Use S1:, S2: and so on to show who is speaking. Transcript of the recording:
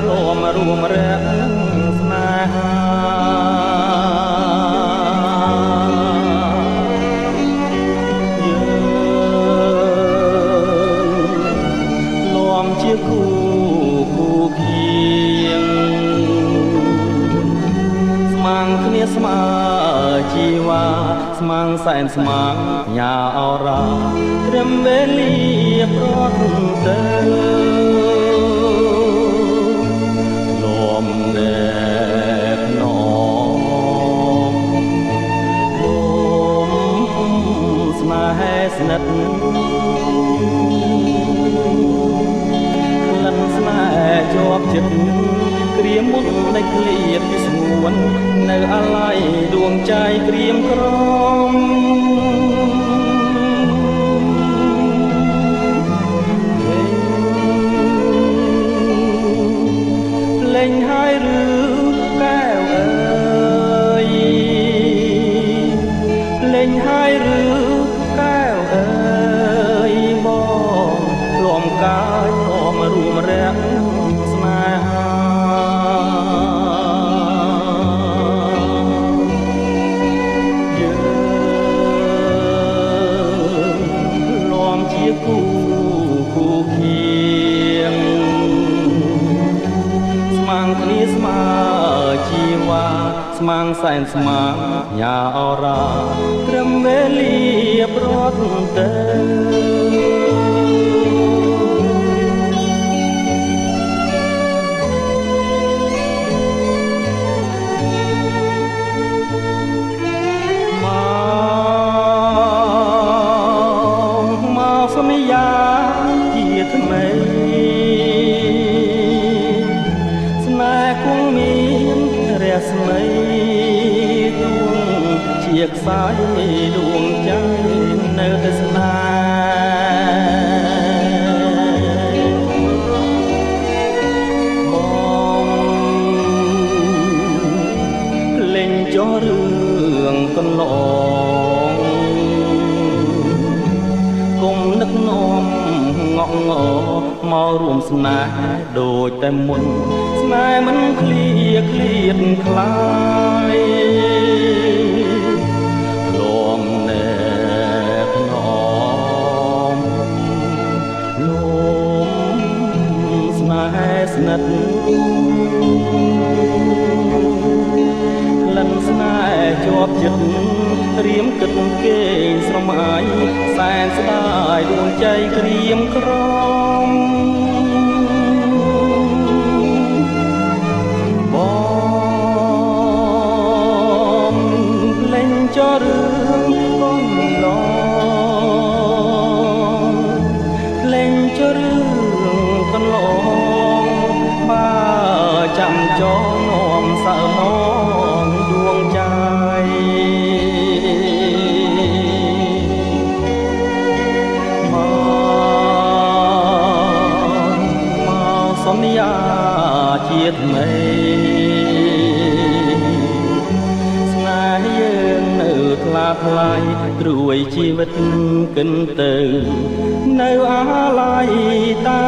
S1: លំរួមរែកស្នេហាជាគូគៀងស្មាំងគ្នាស្មើជីវ៉ាស្មាំងសែនស្មាំងញ៉ាអរ៉ាត្រឹមវេលាប្រត់ទៅលំដែកណមលំស្នេហ៍ស្និទ្ធជាប់ចិត្តក្រៀមមុននៃឃ្លៀតស្ងួននៅអាឡ័យដួងใจក្រៀមក្រំលេងហើយឬកែវអើយលេងហើយឬកែវអើយបងលំកាយលំរួមរែកគូគៀងស្មាំងគ្នាស្មើជីវ៉ាស្មាំងសែនស្មាំងញ៉ាអរ៉ាត្រឹមវេលាប្រត់ទៅសន្យាជាថ្មីស្នេហ៍គង់មានរស្មីទួងជាខ្សែដួងใจនៅតែស្នេហ៍បងលេងចោះរឿងកន្លងនឹកនាំងក់ងមករួមស្នេហ៍ដូចតែមុនស្នេហ៍មិនឃ្លៀតខ្លាយលំណែកណមលំស្នេហ៍ស្និទ្ធក្លិនស្នេហ៍ជាប់ចិត្តរៀមគិតគេងស្រមៃសែនស្ដាយដួងใจក្រៀមក្រំបងលេងចោះរឿងកូនឡងលេងចោះរឿងកូនឡងបើចាំចងនាំសើមកដួងใจសន្យាជាថ្មីស្នេហ៍យើងនៅថ្លាថ្លៃត្រួយជីវិតកិនទៅនៅអាឡ័យតែ